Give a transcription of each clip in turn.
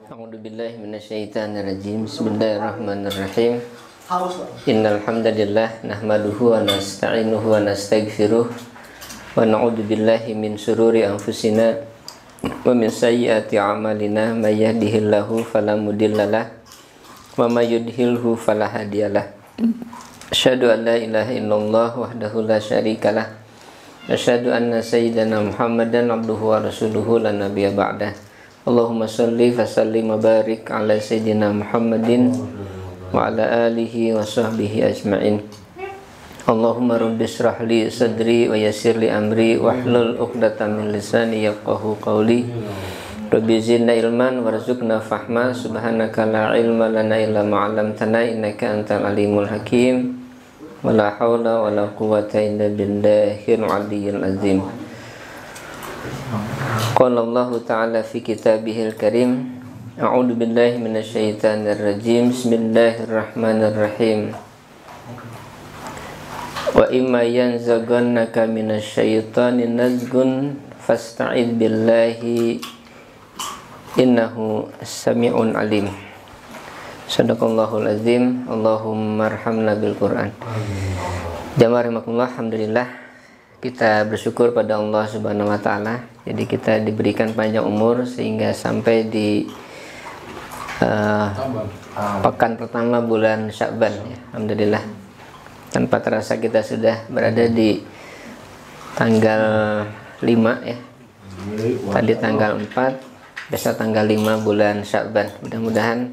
A'udzu billahi minasyaitonir rajim. Bismillahirrahmanirrahim. Innal hamdalillah nahmaduhu wa nasta'inuhu wa nastaghfiruh wa na'udzu billahi min shururi anfusina wa min sayyiati a'malina may yahdihillahu fala mudhillalah wa may yudhlilhu fala hadiyalah. Asyhadu an la ilaha illallah wahdahu la syarikalah. Asyhadu anna sayyidana Muhammadan abduhu wa rasuluhu la nabiyya ba'dah. Allahumma sholli wa sallim wa barik ala sayyidina Muhammadin wa ala alihi wa sahbihi ajma'in. Allahumma rabbi shrah li sadri wa yassir li amri wahlul 'uqdatam min lisani yafqahu qawli. Rabbi zidna ilman warzuqna fahma. Subhanaka la ilma lana illa ma 'allamtana innaka antal alimul hakim. Wala haula wala quwwata illa billahil aliyyil azim. Qala Allah Ta'ala fi kitabihil karim. A'udzu billahi minasyaitonir rajim. Bismillahirrahmanirrahim. Wa imma yanzaghannaka minasyaitani nazghun fasta'id billahi innahu sami'un alim. Shadaqallahul azim. Allahumma arhamna bil Qur'an. Jamaah rahimakumullah, alhamdulillah kita bersyukur pada Allah Subhanahu wa taala. Jadi kita diberikan panjang umur sehingga sampai di pekan pertama bulan Sya'ban ya. Alhamdulillah. Tanpa terasa kita sudah berada di tanggal 5 ya. Tadi tanggal 4, besok tanggal 5 bulan Sya'ban. Mudah-mudahan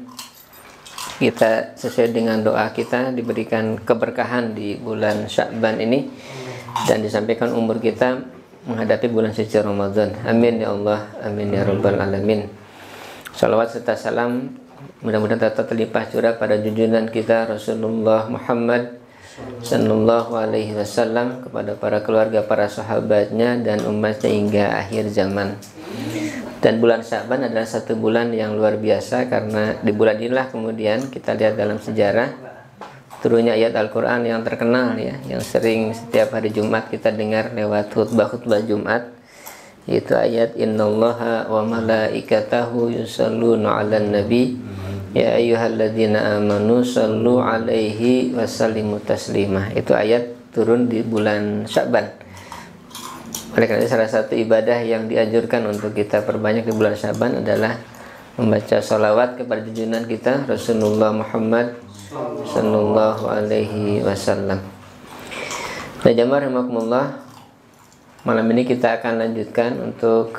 kita sesuai dengan doa kita diberikan keberkahan di bulan Sya'ban ini dan disampaikan umur kita menghadapi bulan suci Ramadan. Amin ya Allah, amin ya rabbal alamin. Salawat serta salam mudah-mudahan tetap terlimpah curah pada junjungan kita Rasulullah Muhammad sallallahu alaihi wasallam, kepada para keluarga, para sahabatnya dan umatnya hingga akhir zaman. Dan bulan Sya'ban adalah satu bulan yang luar biasa karena di bulan inilah kemudian kita lihat dalam sejarah turunnya ayat Al-Quran yang terkenal ya, yang sering setiap hari Jumat kita dengar lewat khutbah Jumat, yaitu ayat innallaha wa malaikatahu yusholluna 'alan nabi ya ayyuhalladzina amanu shollu 'alaihi wa sallimu taslima. Itu ayat turun di bulan Sya'ban. Oleh karena itu salah satu ibadah yang dianjurkan untuk kita perbanyak di bulan Sya'ban adalah membaca sholawat kepada junjungan kita Rasulullah Muhammad sallallahu alaihi wasallam. Nah, jamaah rahimakumullah, malam ini kita akan lanjutkan untuk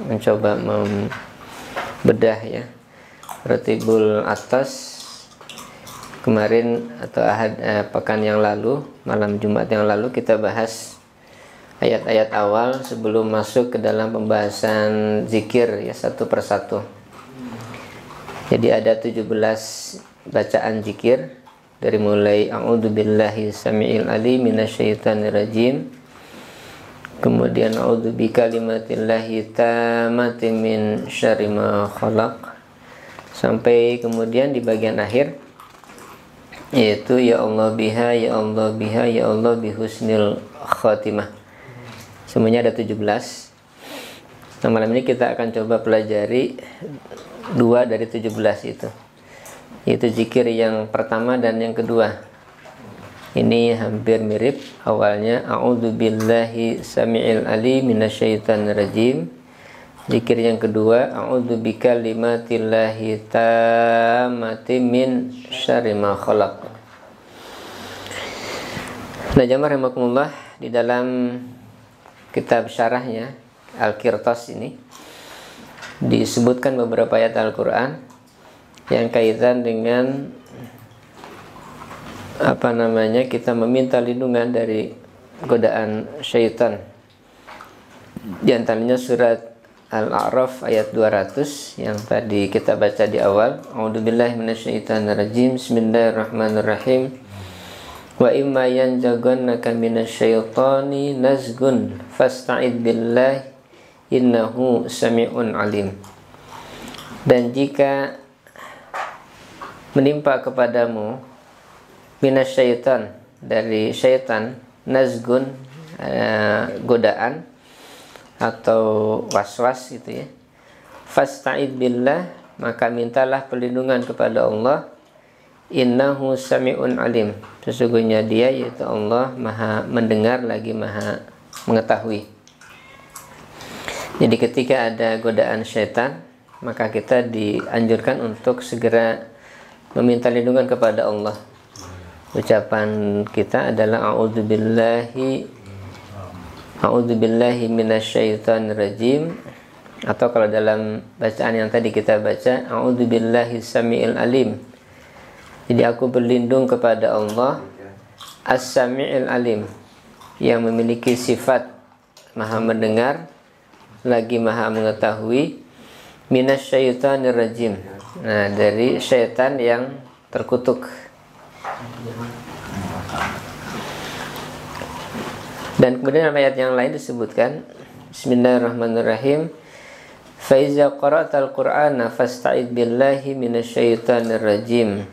mencoba membedah ya Ratibul Atas. Kemarin atau pekan yang lalu, malam Jumat yang lalu kita bahas ayat-ayat awal sebelum masuk ke dalam pembahasan zikir ya, satu persatu. Jadi ada 17 bacaan zikir, dari mulai a'udzu billahi samiil alim minasyaitonir rajim, kemudian a'udzu bikalimatillahi tammati min syarri ma khalaq, sampai kemudian di bagian akhir yaitu ya Allah biha ya Allah biha ya Allah bihusnil khatimah. Semuanya ada 17. Nah, malam ini kita akan coba pelajari 2 dari 17 itu, yaitu zikir yang pertama dan yang kedua. Ini hampir mirip. Awalnya a'udzu billahi samiil alim minasyaitonir rajim. Zikir yang kedua a'udzu bikalimatillahi tammati min syarri ma khalaq. Nah, jamaah rahimakumullah, di dalam kitab syarahnya Al-Qirtas ini disebutkan beberapa ayat Al-Quran yang kaitan dengan kita meminta lindungan dari godaan syaitan. Di antaranya surat Al-A'raf ayat 200 yang tadi kita baca di awal. A'udzubillahi minasyaitonirrajim. Bismillahirrahmanirrahim. Wa imma yanzaghannaka minasyaitani nazghun fasta'id billahi innahu sami'un alim. Dan jika menimpa kepadamu minasyaitan, dari syaitan, nazgun, godaan atau waswas gitu ya, fasta'id billah, maka mintalah perlindungan kepada Allah. Innahu sami'un alim, sesungguhnya dia yaitu Allah maha mendengar lagi maha mengetahui. Jadi ketika ada godaan syaitan, maka kita dianjurkan untuk segera meminta lindungan kepada Allah. Ucapan kita adalah a'udzubillahi minasyaitonir rajim, atau kalau dalam bacaan yang tadi kita baca a'udzubillahi samiil alim. Jadi aku berlindung kepada Allah as-samiil alim, yang memiliki sifat maha mendengar lagi maha mengetahui, minasyaitonir rajim, nah dari syaitan yang terkutuk. Dan kemudian ayat yang lain disebutkan Bismillahirrahmanirrahim, fa iza qara'tal qur'ana fasta'id billahi minasyaitonir rajim,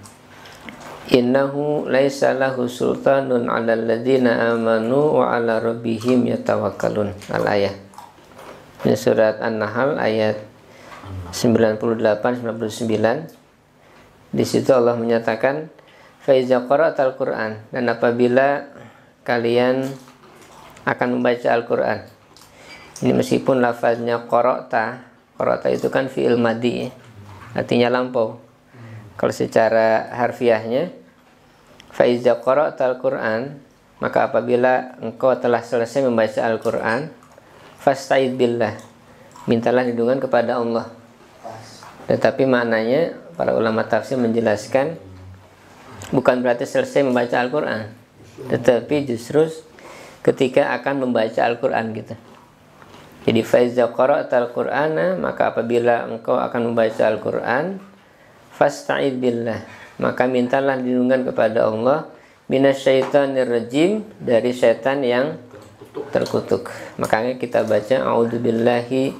innahu laisa lahu sultanun 'alal ladzina amanu wa 'ala rabbihim yatawakkalun. Al-ayah. Ini surat An-Nahl ayat 98-99. Di situ Allah menyatakan fa iza qara'tal qur'an, dan apabila kalian akan membaca Al-Qur'an. Ini meskipun lafaznya qara'ta itu kan fi'il madhi, artinya lampau. Kalau secara harfiahnya fa iza qara'tal qur'an, maka apabila engkau telah selesai membaca Al-Qur'an, fasta'id billah, mintalah lindungan kepada Allah. Tetapi maknanya para ulama tafsir menjelaskan bukan berarti selesai membaca Al-Qur'an, tetapi justru ketika akan membaca Al-Qur'an gitu. Jadi fa iza qara'tal qur'ana, maka apabila engkau akan membaca Al-Qur'an, fasta'id billah, maka mintalah lindungan kepada Allah, minasyaitonir rajim, dari syaitan yang terkutuk. Makanya kita baca a'udzubillahi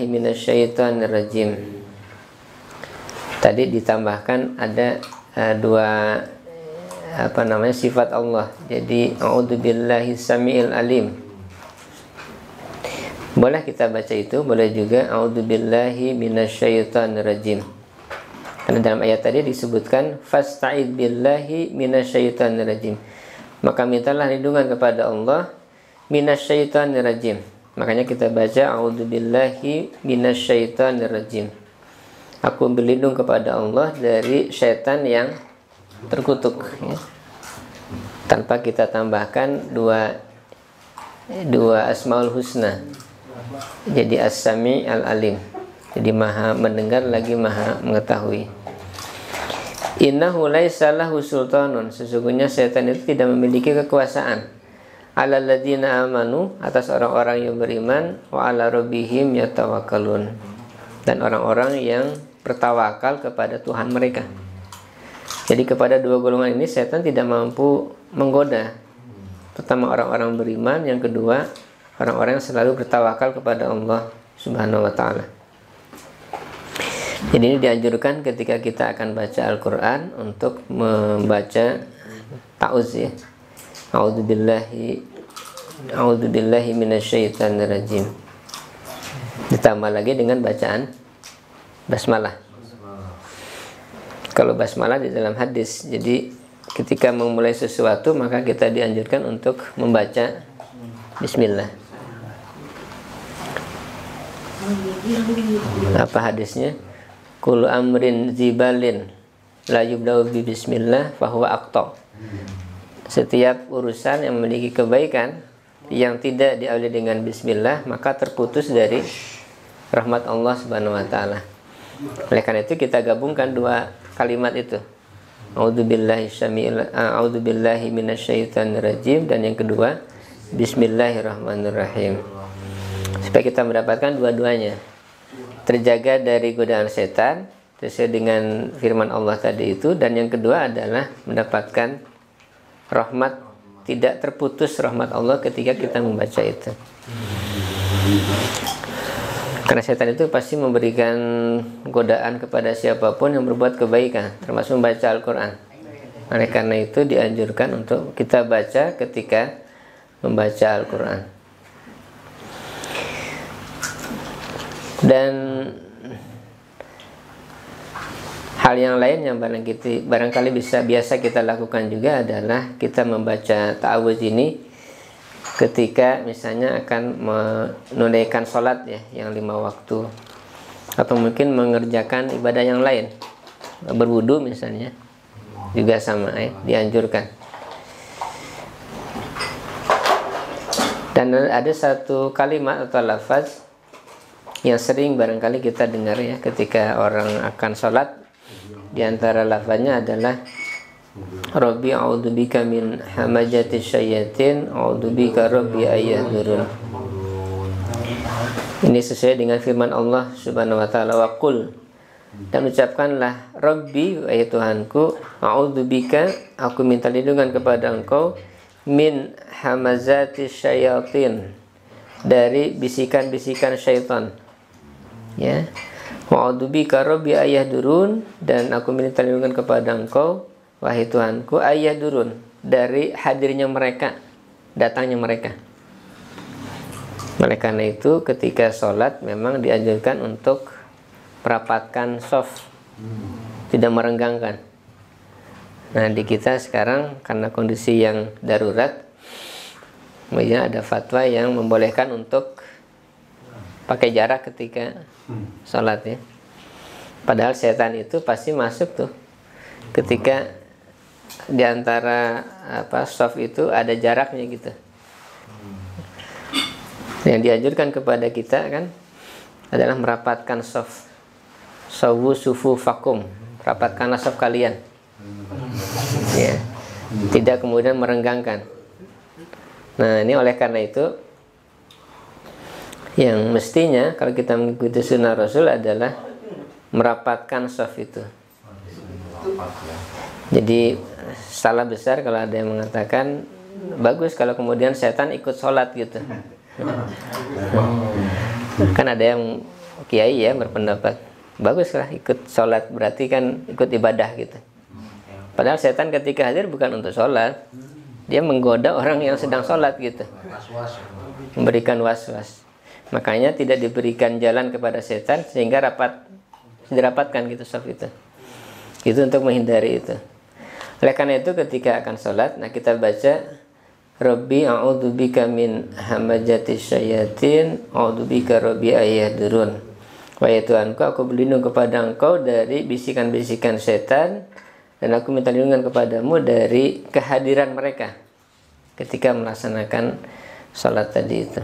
minasyaitonir rajim. Tadi ditambahkan ada dua sifat Allah. Jadi a'udzubillahi samiil alim. Boleh kita baca itu, boleh juga a'udzubillahi minasyaitonir rajim. Karena dalam ayat tadi disebutkan fasta'id billahi minasyaitonir rajim, maka mintalah lindungan kepada Allah minasyaitonir rajim. Makanya kita baca a'udzubillahi minasyaitonir rajim. Aku berlindung kepada Allah dari syaitan yang terkutuk, ya. Tanpa kita tambahkan dua asmaul husna. Jadi as-sami al-alim, jadi maha mendengar lagi maha mengetahui. Innahu laisa lahu sultanun, sesungguhnya setan itu tidak memiliki kekuasaan, 'alal ladzina amanu, atas orang-orang yang beriman, wa 'ala rabbihim yatawakkalun, dan orang-orang yang bertawakal kepada Tuhan mereka. Jadi kepada dua golongan ini setan tidak mampu menggoda. Pertama orang-orang beriman, yang kedua orang-orang yang selalu bertawakal kepada Allah Subhanahu wa ta'ala. Jadi ini dianjurkan ketika kita akan baca Al-Quran untuk membaca ta'uz, ya. A'udzubillahi minasyaitonir rajim. Ditambah lagi dengan bacaan basmalah. Kalau basmalah di dalam hadis, jadi ketika memulai sesuatu maka kita dianjurkan untuk membaca bismillah. Apa hadisnya? Kullu amrin zibalin la yubda'u bi bismillah fahuwa aqta. Setiap urusan yang memiliki kebaikan yang tidak diawali dengan bismillah, maka terputus dari rahmat Allah Subhanahu wa taala. Oleh karena itu kita gabungkan dua kalimat itu. A'udzubillahi minasyaitonir rajim, dan yang kedua bismillahirrahmanirrahim. Supaya kita mendapatkan dua-duanya, terjaga dari godaan setan sesuai dengan firman Allah tadi itu, dan yang kedua adalah mendapatkan rahmat, tidak terputus rahmat Allah ketika kita membaca itu. Karena setan itu pasti memberikan godaan kepada siapapun yang berbuat kebaikan, termasuk membaca Al-Quran. Oleh karena itu dianjurkan untuk kita baca ketika membaca Al-Quran. Dan Hal yang lain yang barangkali biasa kita lakukan juga adalah kita membaca ta'awudz ini ketika misalnya akan menunaikan sholat ya, yang 5 waktu, atau mungkin mengerjakan ibadah yang lain, berwudu misalnya, juga sama ya, dianjurkan. Dan ada satu kalimat atau lafaz yang sering barangkali kita dengar ya ketika orang akan sholat. Di antara lafaznya adalah Rabbi a'udzubika min hamajati syayatin a'udzubika Rabbi ayahdurun. Ini sesuai dengan firman Allah Subhanahu wa taala, wa qul, dan ucapkanlah, Rabbi, wahai Tuhanku, a'udzubika, aku minta lindungan kepada Engkau, min hamazati syayatin, dari bisikan-bisikan syaitan. Ya. Wa'udzubika Rabbi ayahdurun, dan aku minta lindungan kepada Engkau, wahai Tuhanku, ayahdurun, dari hadirnya mereka, datangnya mereka. Oleh karena itu ketika sholat memang dianjurkan untuk merapatkan shaf, tidak merenggangkan. Nah di kita sekarang karena kondisi yang darurat, kemudian ada fatwa yang membolehkan untuk pakai jarak ketika sholat ya. Padahal setan itu pasti masuk tuh ketika diantara shaf itu ada jaraknya gitu. Yang dianjurkan kepada kita kan adalah merapatkan shaf. Sawu sufu fakum, rapatkanlah shaf kalian. Ya. Tidak kemudian merenggangkan. Nah, ini oleh karena itu yang mestinya kalau kita mengikuti sunnah Rasul adalah merapatkan shaf itu. Jadi salah besar kalau ada yang mengatakan bagus kalau kemudian setan ikut sholat gitu. Kan ada yang kiai ya berpendapat baguslah ikut sholat, berarti kan ikut ibadah gitu. Padahal setan ketika hadir bukan untuk sholat, dia menggoda orang yang sedang sholat gitu, memberikan was-was. Makanya tidak diberikan jalan kepada setan sehingga dirapatkan gitu shaf itu. Itu untuk menghindari itu. Oleh karena itu ketika akan sholat, nah kita baca Rabbi a'udzubika min hamajati syayatin a'udzubika Rabbi ayahdurun. Wahai Tuhanku, aku berlindung kepada Engkau dari bisikan-bisikan setan, dan aku minta lindungan kepadamu dari kehadiran mereka ketika melaksanakan sholat tadi itu.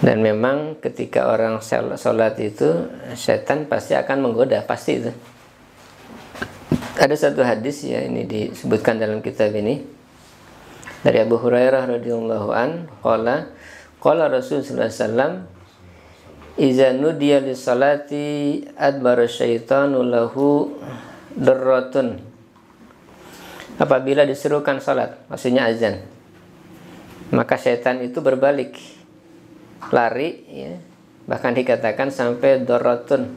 Dan memang ketika orang sholat itu setan pasti akan menggoda, pasti itu. Ada satu hadis ya, ini disebutkan dalam kitab ini dari Abu Hurairah radhiyallahu an, qala Rasul sallallahu alaihi wasallam, iza nudiya lis-salati adbara syaitanu lahu darratun. Apabila diserukan salat, maksudnya azan, maka setan itu berbalik, lari ya. Bahkan dikatakan sampai darratun,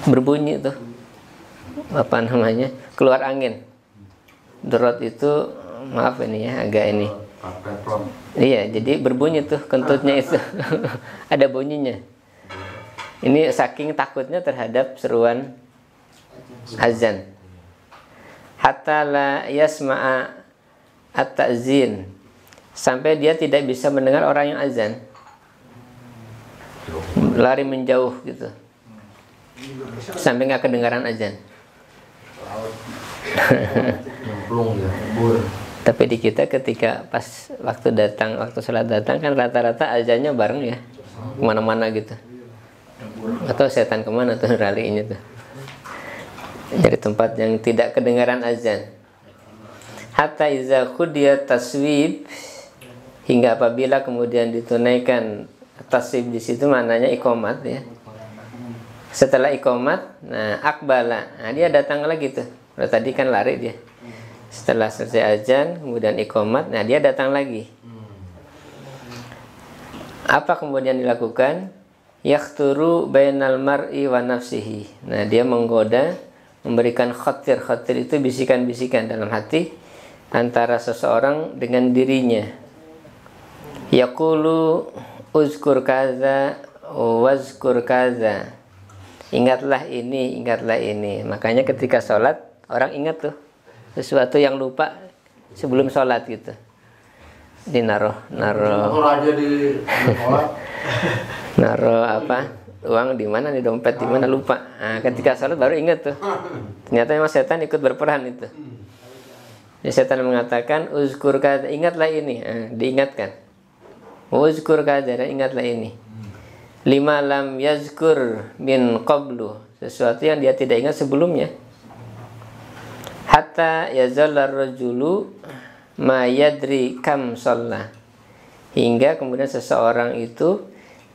berbunyi tuh keluar angin. Darrat itu maaf ini ya, agak ini. Iya, jadi berbunyi tuh kentutnya itu. Ada bunyinya. Ini saking takutnya terhadap seruan azan. Hatta la yasma'a at-ta'zin, sampai dia tidak bisa mendengar orang yang azan. Lari menjauh gitu. Sampai nggak kedengaran azan. Tapi di kita ketika pas waktu sholat datang kan rata-rata azannya bareng ya, kemana-mana gitu. Atau setan kemana tuh ralinya tuh, dari tempat yang tidak kedengaran azan. Hatta iza qudiyat taswib, hingga apabila kemudian ditunaikan taswib, di situ maknanya iqomat ya. Setelah iqomat, nah akbala, nah dia datang lagi tuh. Nah, tadi kan lari dia. Setelah selesai azan, kemudian iqomat, nah dia datang lagi. Apa kemudian dilakukan? Yakhturu bainal mar'i wa nafsihi. Nah, dia menggoda, memberikan khatir. Khatir itu bisikan-bisikan dalam hati antara seseorang dengan dirinya. Yaqulu uzkur kaza wazkur kaza. Ingatlah ini, ingatlah ini. Makanya ketika sholat orang ingat tuh sesuatu yang lupa sebelum sholat gitu. Naruh apa uang di mana, di dompet di mana, lupa. Nah, ketika sholat baru ingat tuh. Ternyata memang setan ikut berperan itu. Jadi setan mengatakan uzkur kaza, ingatlah ini. Nah, diingatkan. Uzkur kaza, ingatlah ini. Lima lam yazkur min qablu, sesuatu yang dia tidak ingat sebelumnya. Hatta yazallar rajulu ma yadri kam shalla, hingga kemudian seseorang itu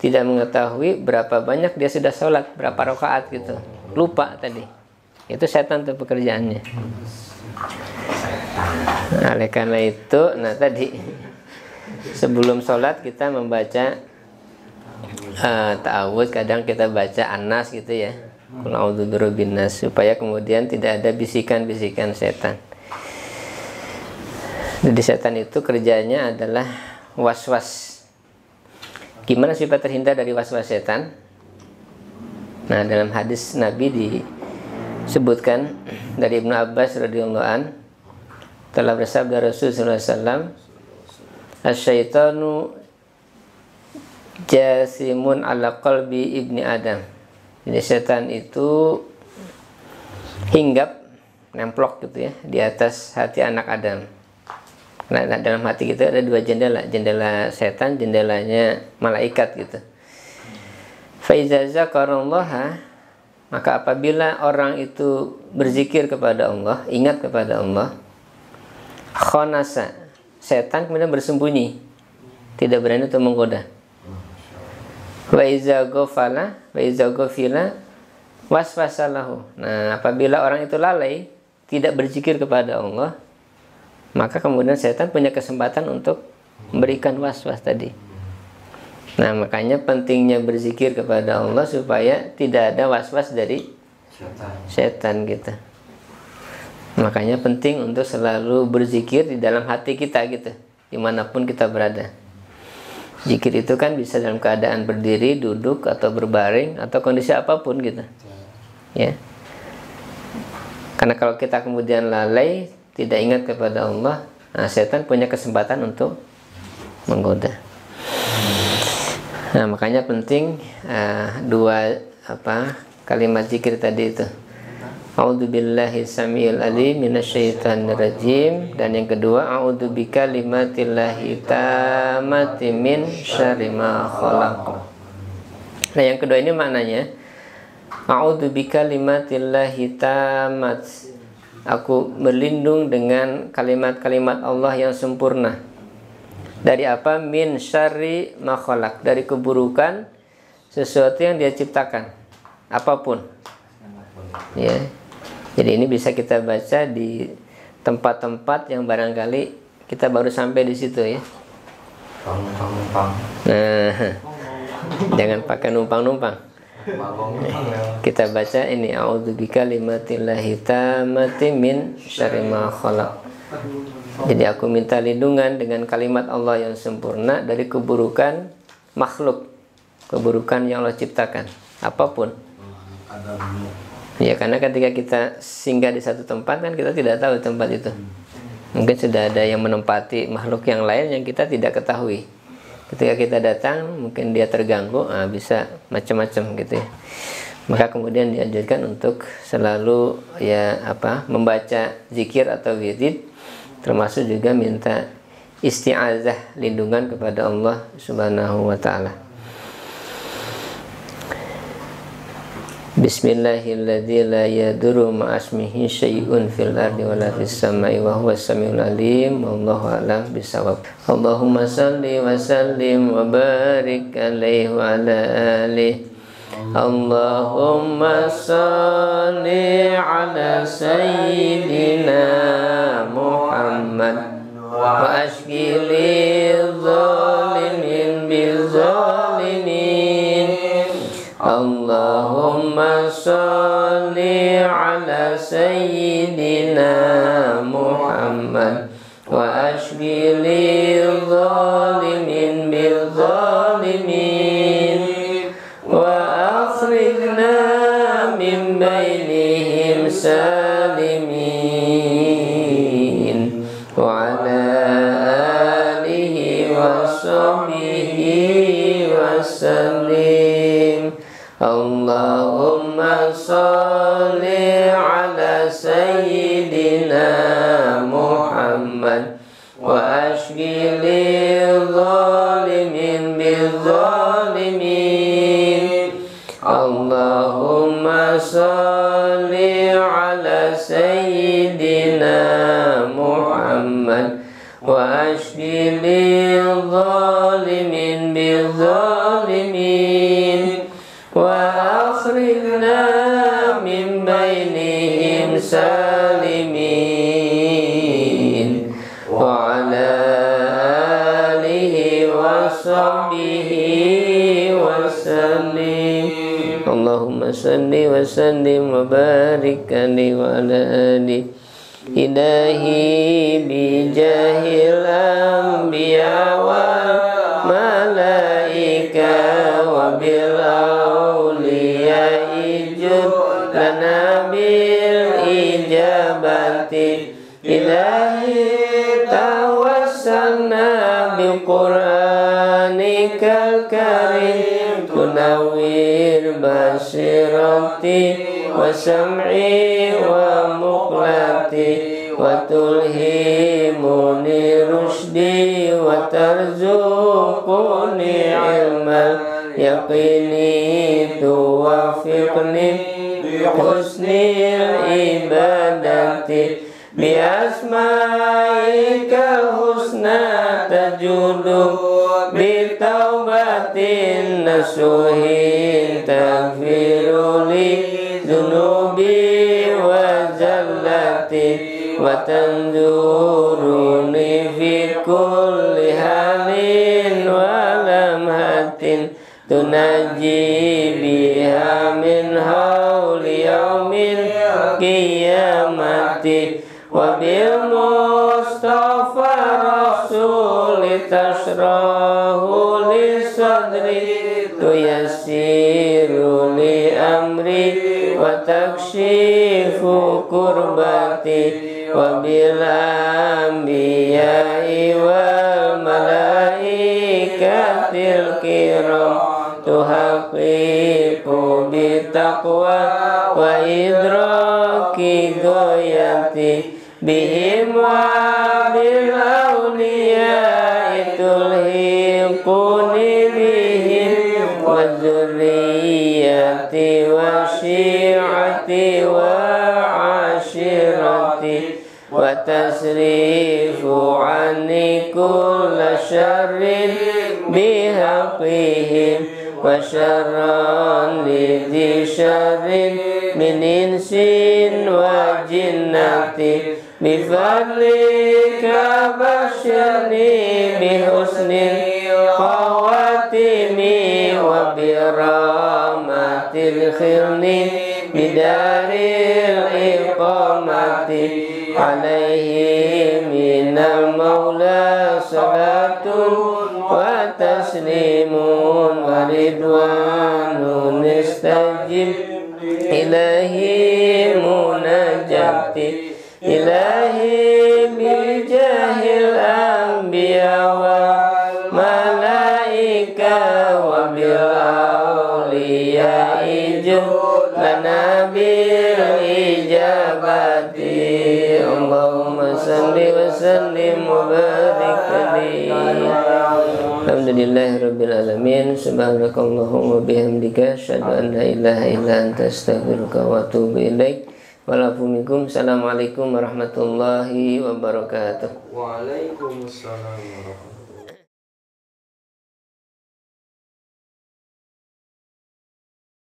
tidak mengetahui berapa banyak dia sudah sholat, berapa rakaat gitu, lupa tadi. Itu setan tuh pekerjaannya. Nah, oleh karena itu, nah tadi sebelum sholat kita membaca ta'awudz, kadang kita baca An-Nas gitu ya, Qul a'udzu birabbin nas, supaya kemudian tidak ada bisikan-bisikan setan. Jadi setan itu kerjanya adalah was-was. Gimana supaya terhindar dari was-was setan? Nah, dalam hadis Nabi disebutkan dari Ibnu Abbas radhiyallahu an, telah bersabda Rasulullah SAW, "Asy-syaitanu jasimun ala qalbi ibni Adam." Jadi setan itu hinggap, nemplok gitu ya, di atas hati anak Adam. Nah, dalam hati kita ada dua jendela, jendela setan, jendelanya malaikat gitu. Fa iza zakarallaha, maka apabila orang itu berzikir kepada Allah, ingat kepada Allah, khonasa, setan kemudian bersembunyi, tidak berani untuk menggoda. Wa iza ghafala wa iza ghafila waswasalahu. Nah, apabila orang itu lalai, tidak berzikir kepada Allah, maka kemudian setan punya kesempatan untuk memberikan waswas tadi. Nah, makanya pentingnya berzikir kepada Allah supaya tidak ada waswas dari setan gitu. Makanya penting untuk selalu berzikir di dalam hati kita gitu, dimanapun kita berada. Zikir itu kan bisa dalam keadaan berdiri, duduk, atau berbaring, atau kondisi apapun gitu, ya. Karena kalau kita kemudian lalai, tidak ingat kepada Allah, nah setan punya kesempatan untuk menggoda. Nah, makanya penting dua kalimat zikir tadi itu. A'udzubillahi samil alim minasyaitonir rajim, dan yang kedua a'udzubika limatillahi tammati min syarri ma khalaq. Nah, yang kedua ini maknanya a'udzubika limatillahi tammat, aku berlindung dengan kalimat-kalimat Allah yang sempurna. Dari apa? Min syarri ma khalaq, dari keburukan sesuatu yang dia ciptakan, apapun. Ya. Jadi ini bisa kita baca di tempat-tempat yang barangkali kita baru sampai di situ ya. Nah, jangan pakai numpang-numpang. Kita baca ini a'udzubika limatillahi tammati min syarri ma khalaq. Jadi aku minta lindungan dengan kalimat Allah yang sempurna dari keburukan makhluk, keburukan yang Allah ciptakan, apapun. Ya, karena ketika kita singgah di satu tempat kan kita tidak tahu tempat itu. Mungkin sudah ada yang menempati makhluk yang lain yang kita tidak ketahui. Ketika kita datang mungkin dia terganggu, bisa macam-macam gitu ya. Maka kemudian dianjurkan untuk selalu membaca zikir atau wirid, termasuk juga minta isti'azah, lindungan kepada Allah Subhanahu wa taala. Bismillahilladzi la yadurru ma'asmihi syai'un fil ardi wala fis samai wa huwas samiul alim, wallahu a'lam bisawab. Allahumma shalli wa sallim wa barik alaihi wa ala alihi. Allahumma shalli ala sayyidina Muhammad wa ashghilil zalimin bil zalimin. Allahumma sholli ala sayyidina Muhammad wa ashghilil zalimin bil zalimin. salimin wa ala alihi wa sahbihi wa sallim. Allahumma sholli ala sayyidina Muhammad wa ashghilil zalimin bil zalimin. Allahumma sholli ala sayyidina Muhammad wa ashghilil zalimin bil zalimin. Wa akhrijna min bainihim salimin wa ala alihi wa sahbihi wa sallim. Allahumma salli wa sallim wa barik alaihi wa ala alihi. Ilahi bijahil anbiya wal malaika wa bil awliya ijud lana bil ijabati. Ilahi tawassalna bil qur'anikal karim tunawwir basirati wa sam'i wa muqlati wa tulhimuni rushdi wa tarzuquni ilmal yaqini tuwafiqni bi husnil ibadati bi asma'ikal husna tajudu bi taubatin nasuhin taghfiruli dunubi wa zallati wa tanzuruni fi kulli halin wa lamhatin tunaji biha min hawli yawmin qiyamati wa bil mustafa rasuli tashrahu li sadri tuyassiru li amri wa takshifu kurbati wa bil anbiya'i wal malaikatil kiram tuhaqqiqu bi taqwa wa idraki goyati bihim wa bil awliya'i tulhiquni bihim wa zurriyati wa syi'ati wa ashirati wa tasrifu anni kulla syarrin bihaqihim wa syarran lidhi syarrin min insin wa jinnati bifadlika basyirni bihusnil khawatimi wa birahmatil khirni bidaril iqamati alaihi minal maula salatun wa taslimun wa ridwanun istajib ilahi munajati ilahi bijahil anbiya wal malaika wa bil awliya ijud lana bil ijabati. Allahumma salli wa sallim wa barik alaihi. Alhamdulillahi rabbil alamin. Subhanakallahumma bihamdika asyhadu an la ilaha illa anta astaghfiruka wa atubu ilaik. Waalaikumsalam. Assalamualaikum warahmatullahi wabarakatuh. Waalaikumsalam warahmatullahi wabarakatuh.